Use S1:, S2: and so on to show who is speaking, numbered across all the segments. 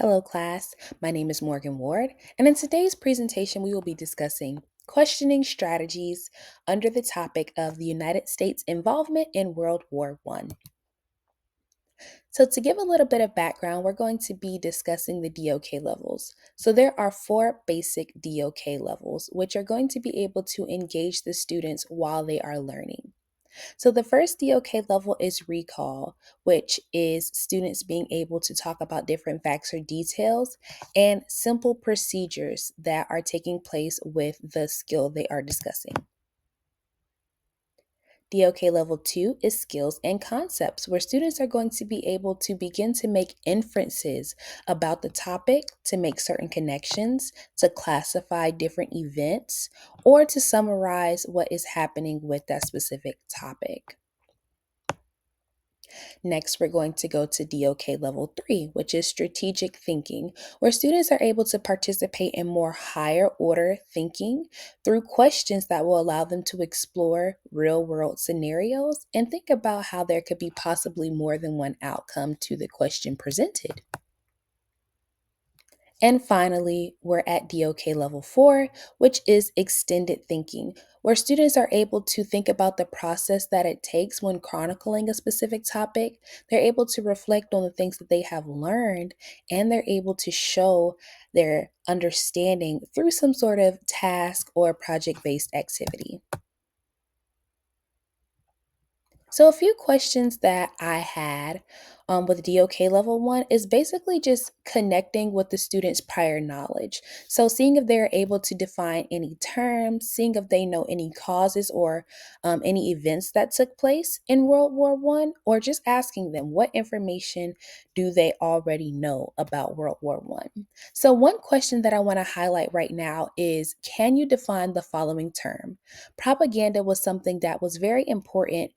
S1: Hello, class. My name is Morgan Ward, and in today's presentation, we will be discussing questioning strategies under the topic of the United States involvement in World War I. So, to give a little bit of background, we're going to be discussing the DOK levels. So, there are four basic DOK levels, which are going to be able to engage the students while they are learning. So the first DOK level is recall, which is students being able to talk about different facts or details and simple procedures that are taking place with the skill they are discussing. DOK level 2 is skills and concepts, where students are going to be able to begin to make inferences about the topic, to make certain connections, to classify different events, or to summarize what is happening with that specific topic. Next, we're going to go to DOK level 3, which is strategic thinking, where students are able to participate in more higher order thinking through questions that will allow them to explore real world scenarios and think about how there could be possibly more than one outcome to the question presented. And finally, we're at DOK level 4, which is extended thinking, where students are able to think about the process that it takes when chronicling a specific topic. They're able to reflect on the things that they have learned, and they're able to show their understanding through some sort of task or project based activity. So, a few questions that I had with DOK level 1 is basically just connecting with the student's prior knowledge. So, seeing if they're able to define any terms, seeing if they know any causes or any events that took place in World War I, or just asking them what information do they already know about World War I. So, one question that I want to highlight right now is, can you define the following term? Propaganda was something that was very important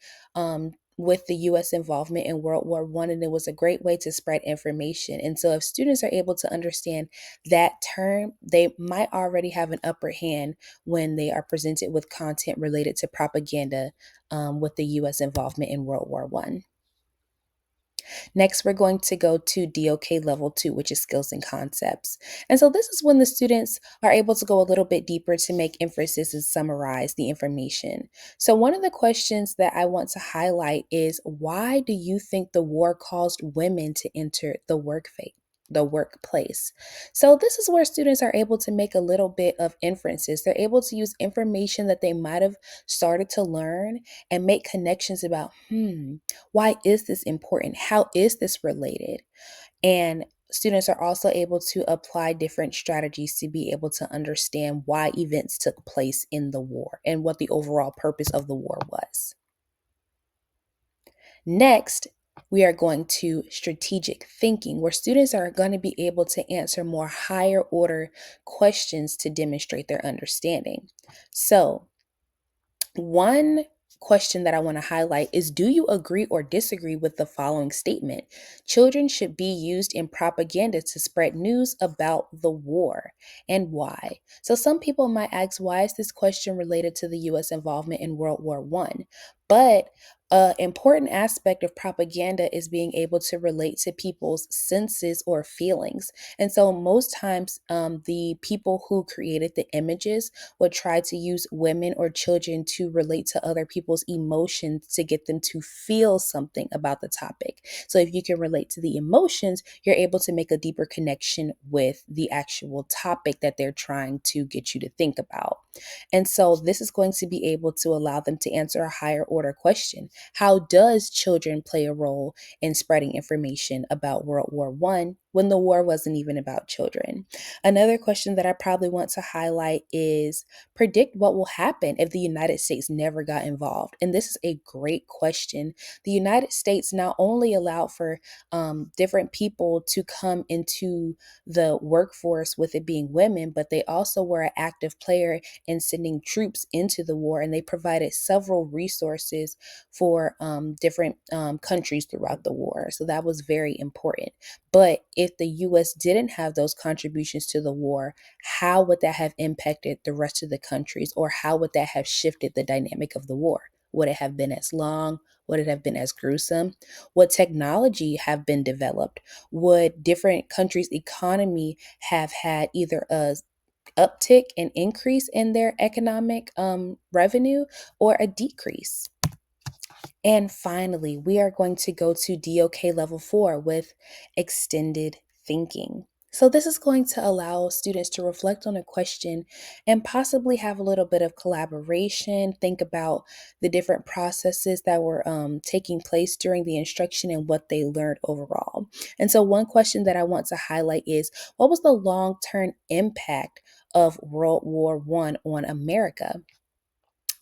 S1: with the US involvement in World War I, and it was a great way to spread information. And so, if students are able to understand that term, they might already have an upper hand when they are presented with content related to propaganda with the US involvement in World War I. Next, we're going to go to DOK level 2, which is skills and concepts. And so this is when the students are able to go a little bit deeper to make inferences and summarize the information. So one of the questions that I want to highlight is, why do you think the war caused women to enter the workplace? So this is where students are able to make a little bit of inferences. They're able to use information that they might have started to learn and make connections about, why is this important? How is this related? And students are also able to apply different strategies to be able to understand why events took place in the war and what the overall purpose of the war was. Next, we are going to strategic thinking, where students are going to be able to answer more higher order questions to demonstrate their understanding. So, one question that I want to highlight is, do you agree or disagree with the following statement? Children should be used in propaganda to spread news about the war, and why? So some people might ask, why is this question related to the US involvement in World War I? But an important aspect of propaganda is being able to relate to people's senses or feelings. And so most times the people who created the images would try to use women or children to relate to other people's emotions to get them to feel something about the topic. So if you can relate to the emotions, you're able to make a deeper connection with the actual topic that they're trying to get you to think about. And so this is going to be able to allow them to answer a higher order question. How does children play a role in spreading information about World War I when the war wasn't even about children? Another question that I probably want to highlight is, predict what will happen if the United States never got involved. And this is a great question. The United States not only allowed for different people to come into the workforce with it being women, but they also were an active player in sending troops into the war, and they provided several resources for different countries throughout the war. So that was very important. But if the US didn't have those contributions to the war, how would that have impacted the rest of the countries, or how would that have shifted the dynamic of the war? Would it have been as long? Would it have been as gruesome? Would technology have been developed? Would different countries' economy have had either a uptick and increase in their economic revenue or a decrease? And finally, we are going to go to DOK level 4 with extended thinking. So, this is going to allow students to reflect on a question and possibly have a little bit of collaboration, think about the different processes that were taking place during the instruction and what they learned overall. And so, one question that I want to highlight is, what was the long term impact of World War I on America?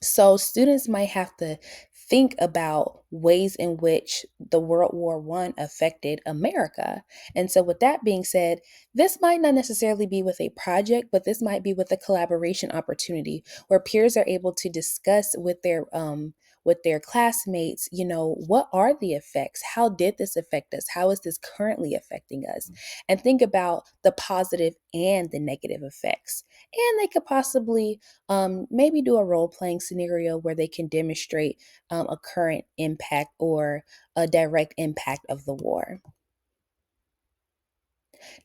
S1: So students might have to think about ways in which the World War I affected America. And so with that being said, this might not necessarily be with a project, but this might be with a collaboration opportunity where peers are able to discuss with their classmates, what are the effects? How did this affect us? How is this currently affecting us? And think about the positive and the negative effects. And they could possibly maybe do a role playing scenario where they can demonstrate a current impact or a direct impact of the war.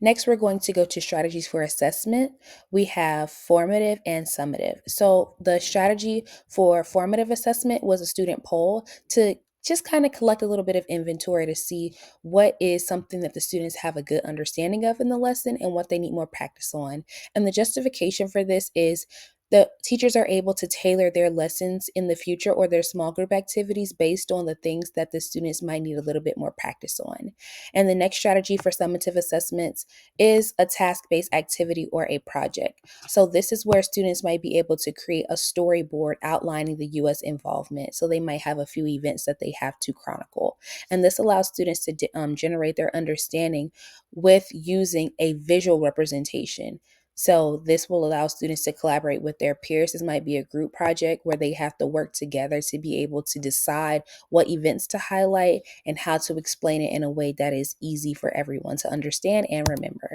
S1: Next, we're going to go to strategies for assessment. We have formative and summative. So, the strategy for formative assessment was a student poll to just kind of collect a little bit of inventory to see what is something that the students have a good understanding of in the lesson and what they need more practice on. And the justification for this is the teachers are able to tailor their lessons in the future or their small group activities based on the things that the students might need a little bit more practice on. And the next strategy for summative assessments is a task based activity or a project. So, this is where students might be able to create a storyboard outlining the U.S. involvement. So, they might have a few events that they have to chronicle. And this allows students to generate their understanding with using a visual representation. So, this will allow students to collaborate with their peers. This might be a group project where they have to work together to be able to decide what events to highlight and how to explain it in a way that is easy for everyone to understand and remember.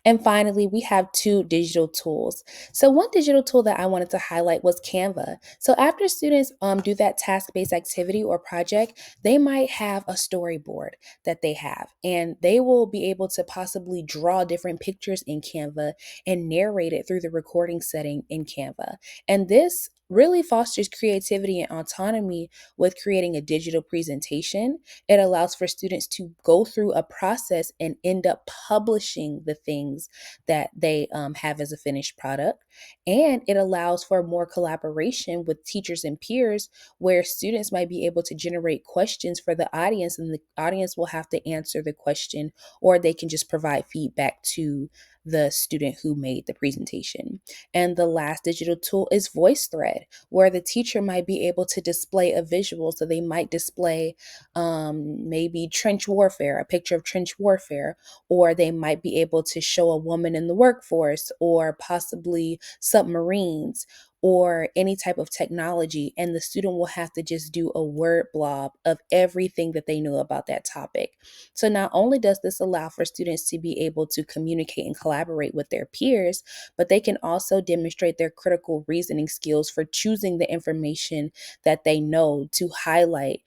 S1: And finally, we have two digital tools. So, one digital tool that I wanted to highlight was Canva. So, after students do that task based activity or project, they might have a storyboard that they have, and they will be able to possibly draw different pictures in Canva and narrate it through the recording setting in Canva. And this really fosters creativity and autonomy with creating a digital presentation. It allows for students to go through a process and end up publishing the things that they have as a finished product. And it allows for more collaboration with teachers and peers, where students might be able to generate questions for the audience, and the audience will have to answer the question, or they can just provide feedback to the student who made the presentation. And the last digital tool is VoiceThread, where the teacher might be able to display a visual. So they might display maybe trench warfare, a picture of trench warfare, or they might be able to show a woman in the workforce, or possibly submarines, or any type of technology. And the student will have to just do a word blob of everything that they know about that topic. So, not only does this allow for students to be able to communicate and collaborate with their peers, but they can also demonstrate their critical reasoning skills for choosing the information that they know to highlight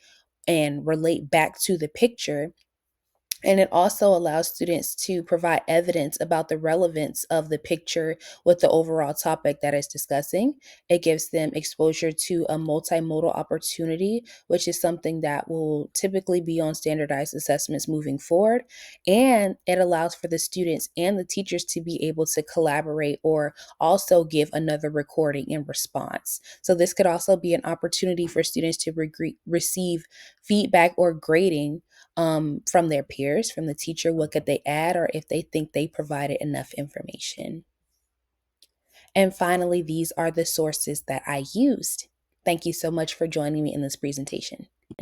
S1: and relate back to the picture. And it also allows students to provide evidence about the relevance of the picture with the overall topic that it's discussing. It gives them exposure to a multimodal opportunity, which is something that will typically be on standardized assessments moving forward. And it allows for the students and the teachers to be able to collaborate or also give another recording in response. So, this could also be an opportunity for students to receive feedback or grading from their peers, from the teacher, what could they add, or if they think they provided enough information. And finally, these are the sources that I used. Thank you so much for joining me in this presentation.